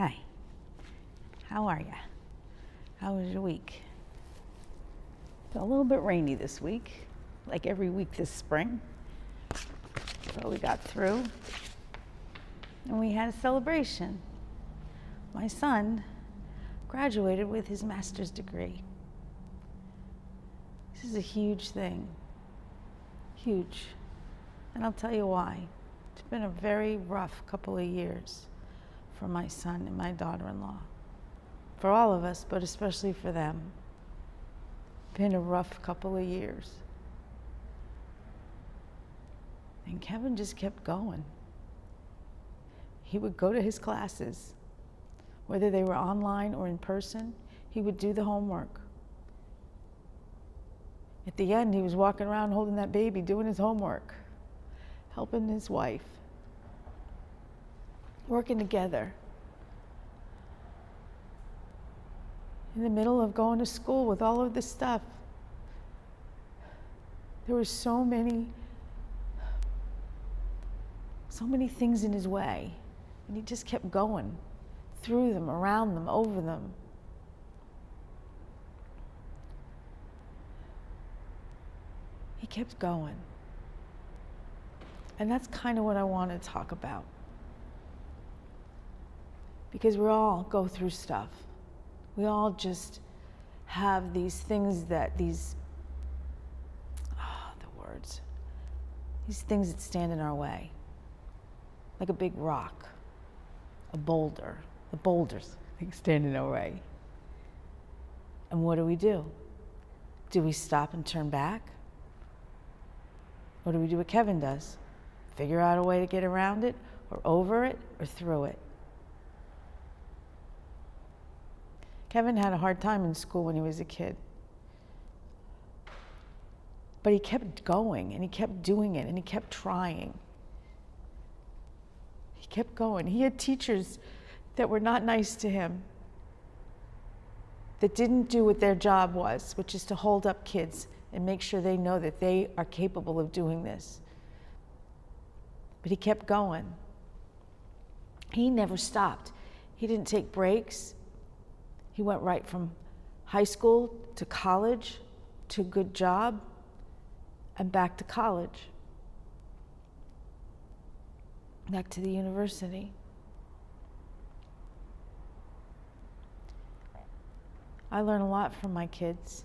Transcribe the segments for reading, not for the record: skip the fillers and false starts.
Hi. How are you? How was your week? It's a little bit rainy this week, like every week this spring. But we got through, and we had a celebration. My son graduated with his master's degree. This is a huge thing. Huge. And I'll tell you why. It's been a very rough couple of years for my son and my daughter-in-law. For all of us, but especially for them. Been a rough couple of years. And Kevin just kept going. He would go to his classes, whether they were online or in person. He would do the homework. At the end, he was walking around holding that baby, doing his homework, helping his wife, working together. In the middle of going to school with all of this stuff, there were so many things in his way, and he just kept going through them, around them, over them. He kept going. And that's kind of what I want to talk about. Because we all go through stuff. We all just have these things that these things that stand in our way. Like a big rock, a boulder. The boulders stand in our way. And what do? Do we stop and turn back? Or do we do what Kevin does? Figure out a way to get around it, or over it, or through it. Kevin had a hard time in school when he was a kid. But he kept going, and he kept doing it, and he kept trying. He kept going. He had teachers that were not nice to him, that didn't do what their job was, which is to hold up kids and make sure they know that they are capable of doing this. But he kept going. He never stopped. He didn't take breaks. He went right from high school to college to a good job and back to college, back to the university. I learn a lot from my kids.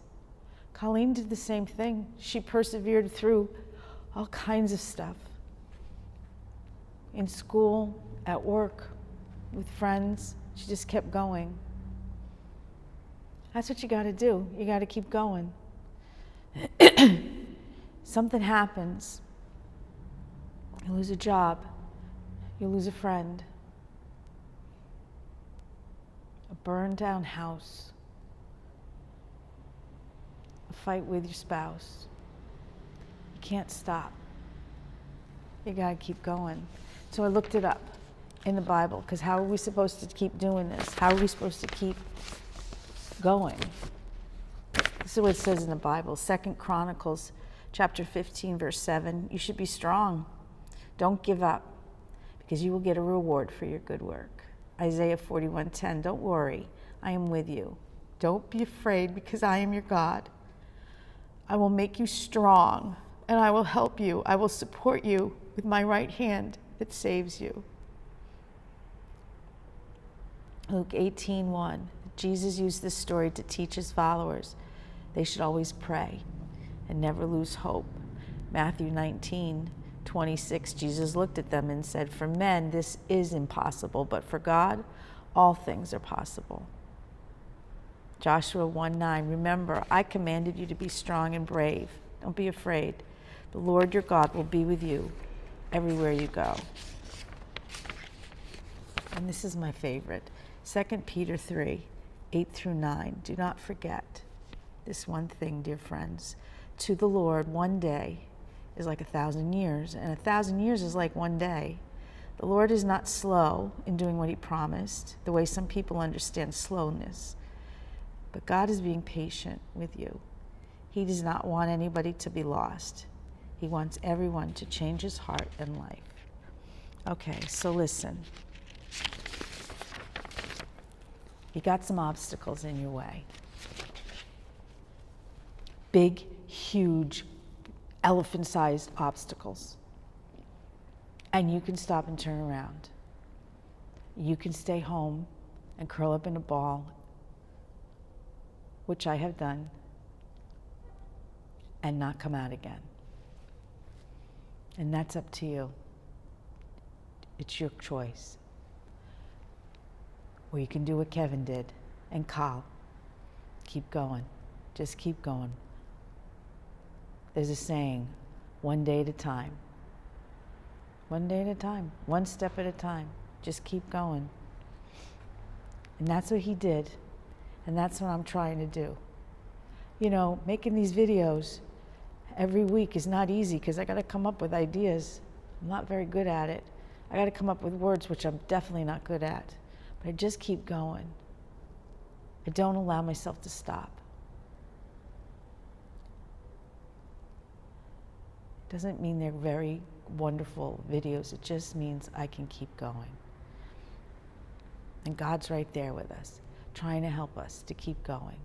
Colleen did the same thing. She persevered through all kinds of stuff. In school, at work, with friends, she just kept going. That's what you got to do. You got to keep going. Something happens. You lose a job. You lose a friend. A burned down house. A fight with your spouse. You can't stop. You got to keep going. So I looked it up in the Bible, because how are we supposed to keep doing this? How are we supposed to keep going? This is what it says in the Bible. 2 Chronicles chapter 15, verse 7. You should be strong. Don't give up, because you will get a reward for your good work. Isaiah 41:10. Don't worry, I am with you. Don't be afraid, because I am your God. I will make you strong, and I will help you. I will support you with my right hand that saves you. Luke 18:1. Jesus used this story to teach his followers they should always pray and never lose hope. Matthew 19:26. Jesus looked at them and said, "For men this is impossible, but for God all things are possible." Joshua 1:9. Remember, I commanded you to be strong and brave. Don't be afraid. The Lord your God will be with you everywhere you go. And this is my favorite. 2 Peter 3:8-9. Do not forget this one thing, dear friends. To the Lord, one day is like 1,000 years, and 1,000 years is like one day. The Lord is not slow in doing what he promised, the way some people understand slowness. But God is being patient with you. He does not want anybody to be lost. He wants everyone to change his heart and life. Okay, so listen. You got some obstacles in your way. Big, huge, elephant-sized obstacles. And you can stop and turn around. You can stay home and curl up in a ball, which I have done, and not come out again. And that's up to you. It's your choice. Or you can do what Kevin did and Carl. Keep going. Just keep going. There's a saying, one day at a time. One day at a time. One step at a time. Just keep going. And that's what he did. And that's what I'm trying to do. You know, making these videos every week is not easy because I got to come up with ideas. I'm not very good at it. I got to come up with words, which I'm definitely not good at. But I just keep going. I don't allow myself to stop. Doesn't mean they're very wonderful videos. It just means I can keep going. And God's right there with us, trying to help us to keep going.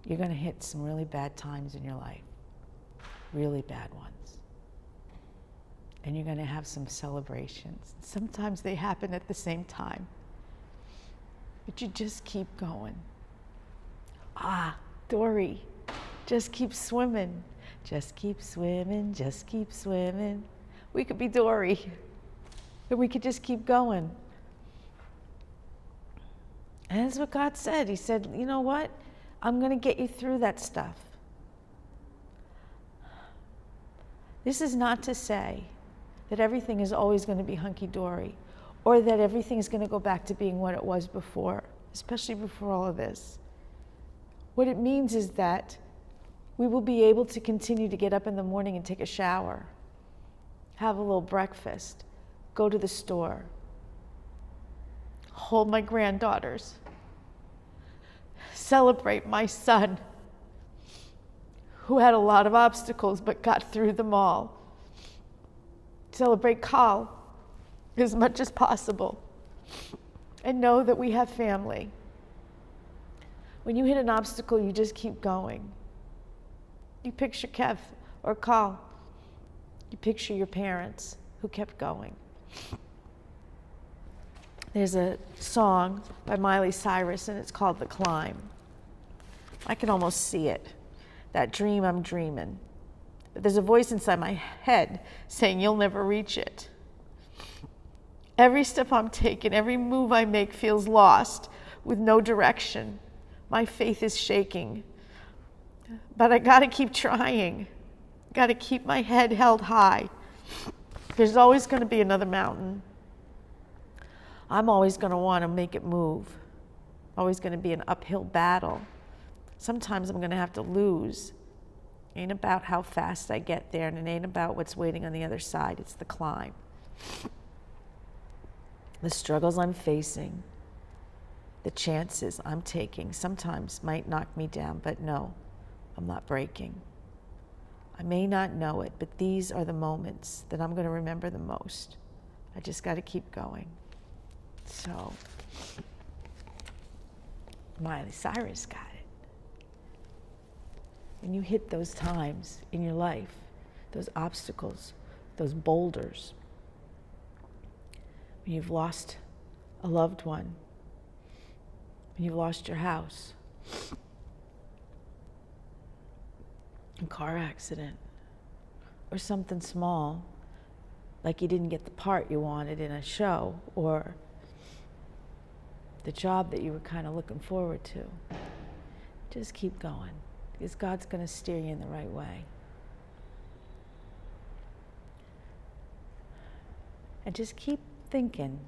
You're going to hit some really bad times in your life, really bad ones. And you're going to have some celebrations. Sometimes they happen at the same time. But you just keep going. Dory, just keep swimming. Just keep swimming, just keep swimming. We could be Dory, and we could just keep going. And that's what God said. He said, you know what? I'm going to get you through that stuff. This is not to say that everything is always going to be hunky-dory, or that everything is going to go back to being what it was before, especially before all of this. What it means is that we will be able to continue to get up in the morning and take a shower, have a little breakfast, go to the store, hold my granddaughters, celebrate my son, who had a lot of obstacles but got through them all, celebrate Carl as much as possible, and know that we have family. When you hit an obstacle, you just keep going. You picture Kev or Carl. You picture your parents who kept going. There's a song by Miley Cyrus, and it's called The Climb. I can almost see it, that dream I'm dreaming. But there's a voice inside my head saying, you'll never reach it. Every step I'm taking, every move I make feels lost with no direction. My faith is shaking. But I gotta keep trying. Gotta keep my head held high. There's always gonna be another mountain. I'm always gonna wanna make it move. Always gonna be an uphill battle. Sometimes I'm gonna have to lose. Ain't about how fast I get there, and it ain't about what's waiting on the other side. It's the climb. The struggles I'm facing, the chances I'm taking sometimes might knock me down, but no, I'm not breaking. I may not know it, but these are the moments that I'm going to remember the most. I just got to keep going. So, Miley Cyrus got it. When you hit those times in your life, those obstacles, those boulders, when you've lost a loved one, when you've lost your house, a car accident, or something small, like you didn't get the part you wanted in a show, or the job that you were kind of looking forward to. Just keep going, because God's going to steer you in the right way. And just keep thinking.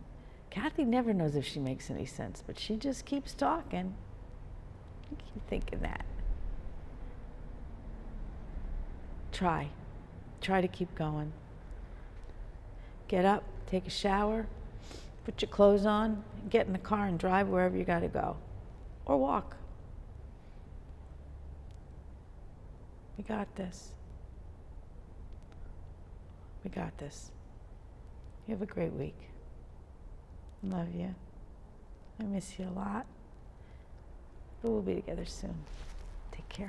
Kathy never knows if she makes any sense, but she just keeps talking. You keep thinking that. Try to keep going. Get up, take a shower, put your clothes on, get in the car and drive wherever you got to go, or walk. We got this. We got this. You have a great week. Love you. I miss you a lot. But we'll be together soon. Take care.